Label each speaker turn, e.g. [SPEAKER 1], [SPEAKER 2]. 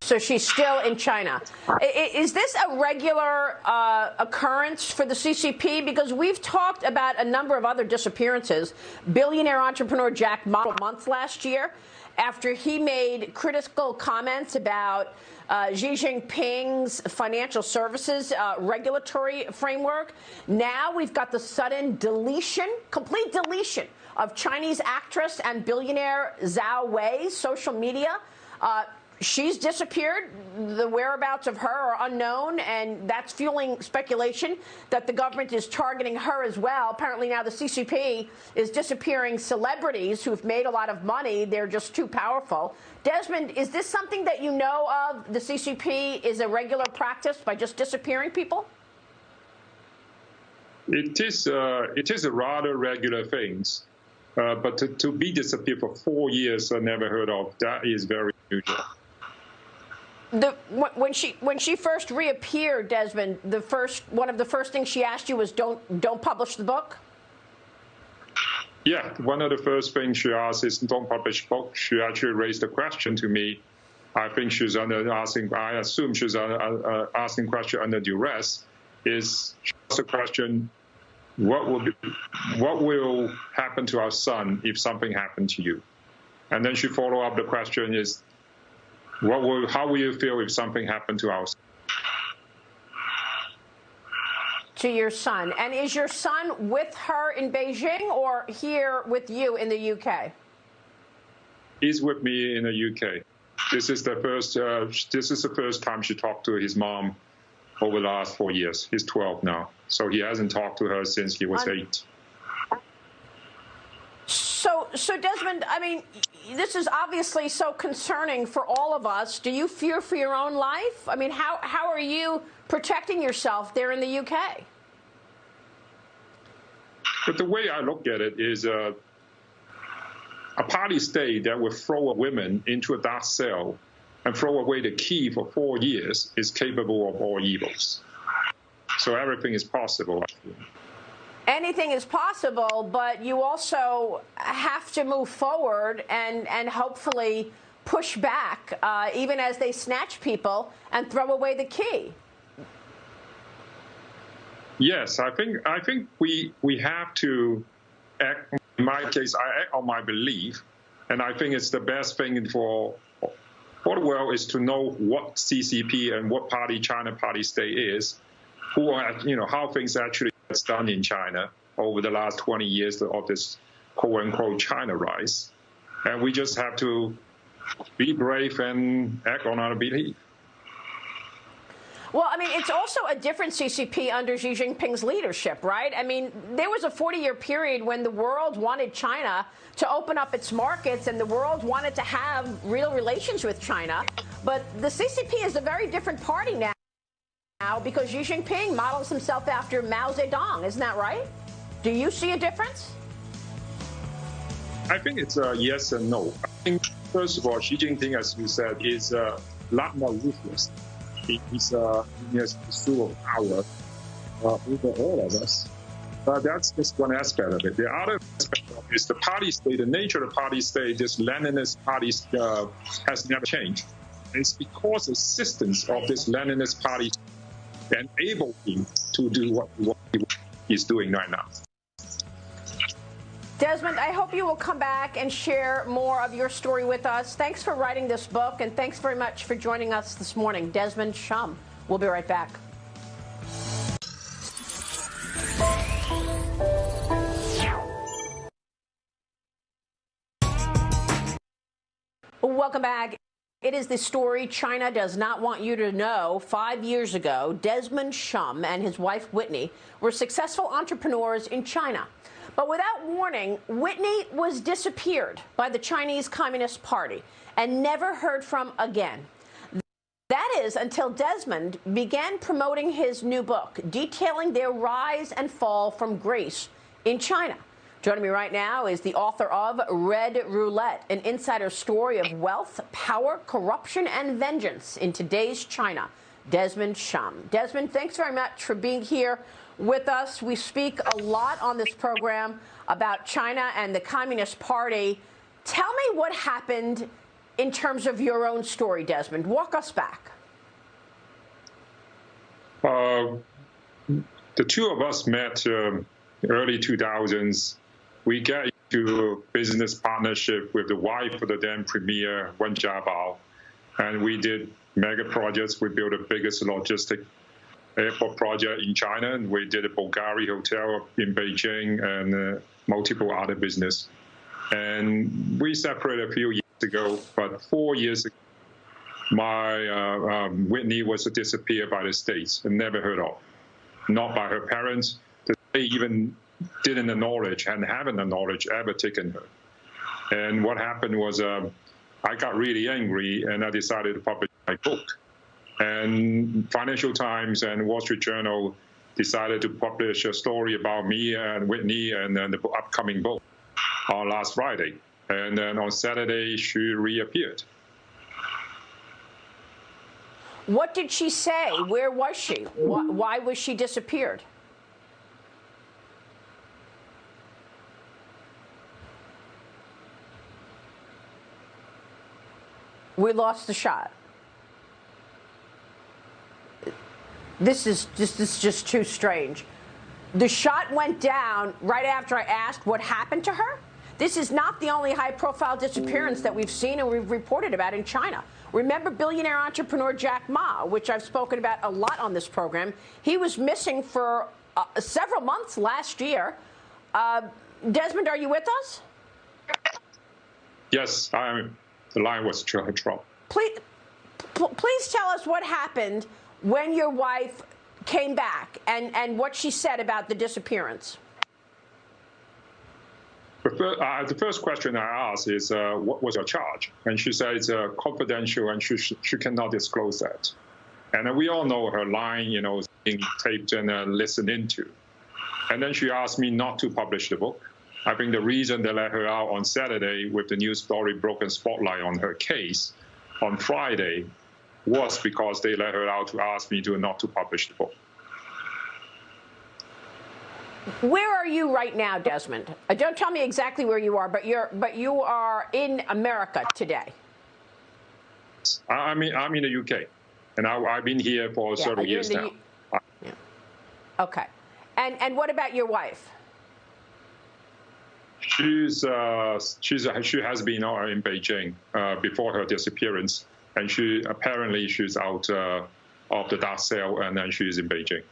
[SPEAKER 1] So she's still in China. Is this a regular occurrence for the CCP? Because we've talked about a number of other disappearances. Billionaire entrepreneur Jack Ma, months last year, after he made critical comments about Xi Jinping's financial services regulatory framework. Now we've got the sudden deletion, complete deletion of Chinese actress and billionaire Zhao Wei's social media. She's disappeared. The whereabouts of her are unknown, and that's fueling speculation that the government is targeting her as well. Apparently now the CCP is disappearing celebrities who've made a lot of money. They're just too powerful. Desmond, is this something that you know of? The CCP is a regular practice by just disappearing people?
[SPEAKER 2] It is a rather regular thing. But to be disappeared for 4 years, I never heard of. That is very unusual.
[SPEAKER 1] When she first reappeared, Desmond, one of the first things she asked you was don't publish the book?
[SPEAKER 2] Yeah, one of the first things she asked is don't publish the book. She actually raised a question to me. I think she's I assume she's asking question under duress. Is the question, what will happen to our son if something happened to you? And then she followed up the question is, how will you feel if something happened to our son?
[SPEAKER 1] To your son. And is your son with her in Beijing or here with you in the UK?
[SPEAKER 2] He's with me in the UK. This is the first time she talked to his mom over the last 4 years. He's 12 now. So he hasn't talked to her since he was 8.
[SPEAKER 1] So Desmond, I mean, this is obviously so concerning for all of us. Do you fear for your own life? I mean, how are you protecting yourself there in the UK?
[SPEAKER 2] But the way I look at it is a party state that will throw a woman into a dark cell and throw away the key for 4 years is capable of all evils. So everything is possible.
[SPEAKER 1] Anything is possible, but you also have to move forward and hopefully push back, even as they snatch people and throw away the key.
[SPEAKER 2] Yes, I think we have to act. In my case, I act on my belief, and I think it's the best thing for the world is to know what CCP and what party China party state is, how things actually gets done in China over the last 20 years of this quote-unquote China rise. And we just have to be brave and act on our belief.
[SPEAKER 1] Well, I mean, it's also a different CCP under Xi Jinping's leadership, right? I mean, there was a 40-year period when the world wanted China to open up its markets and the world wanted to have real relations with China. But the CCP is a very different party now because Xi Jinping models himself after Mao Zedong. Isn't that right? Do you see a difference?
[SPEAKER 2] I think it's a yes and no. I think, first of all, Xi Jinping, as you said, is a lot more ruthless. He has pursuit of power over all of us. But that's just one aspect of it. The other aspect of it is the party state. The nature of the party state, this Leninist party has never changed. And it's because the existence of this Leninist party enabled him to do what he's doing right now.
[SPEAKER 1] Desmond, I hope you will come back and share more of your story with us. Thanks for writing this book, and thanks very much for joining us this morning. Desmond Shum. We'll be right back. Welcome back. It is the story China does not want you to know. 5 years ago, Desmond Shum and his wife Whitney were successful entrepreneurs in China. But without warning, Whitney was disappeared by the Chinese Communist Party and never heard from again. That is until Desmond began promoting his new book, detailing their rise and fall from grace in China. Joining me right now is the author of Red Roulette, an insider story of wealth, power, corruption, and vengeance in today's China, Desmond Shum. Desmond, thanks very much for being here with us. We speak a lot on this program about China and the Communist Party. Tell me what happened in terms of your own story, Desmond? Walk us back.
[SPEAKER 2] The two of us met early 2000s. We got into business partnership with the wife of the then premier, Zhao, and we did mega projects. We built the biggest logistic airport project in China, and we did a Bulgari hotel in Beijing and multiple other business. And we separated a few years ago, but 4 years ago, my Whitney was disappeared by the States and never heard of, not by her parents. They even didn't acknowledge and haven't acknowledged ever taken her. And what happened was I got really angry and I decided to publish my book. And Financial Times and Wall Street Journal decided to publish a story about me and Whitney and then the upcoming book on last Friday. And then on Saturday, she reappeared.
[SPEAKER 1] What did she say? Where was she? Why was she disappeared? We lost the shot. This is just too strange. The shot went down right after I asked what happened to her. This is not the only high-profile disappearance that we've seen and we've reported about in China. Remember billionaire entrepreneur Jack Ma, which I've spoken about a lot on this program. He was missing for several months last year. Desmond, are you with us?
[SPEAKER 2] Yes, I am. The line was dropped.
[SPEAKER 1] Please tell us what happened when your wife came back and what she said about the disappearance.
[SPEAKER 2] The first question I asked is, what was your charge? And she said it's confidential and she cannot disclose that. And we all know her line, is being taped and listened into. And then she asked me not to publish the book. I think the reason they let her out on Saturday with the news story broken spotlight on her case on Friday was because they let her out to ask me not to publish the book.
[SPEAKER 1] Where are you right now, Desmond? Don't tell me exactly where you are, but you are in America today.
[SPEAKER 2] I'm in the UK, and I've been here for several years now.
[SPEAKER 1] Yeah. Okay, and what about your wife?
[SPEAKER 2] She has been in Beijing before her disappearance, and she's out of the dark cell, and then she's in Beijing.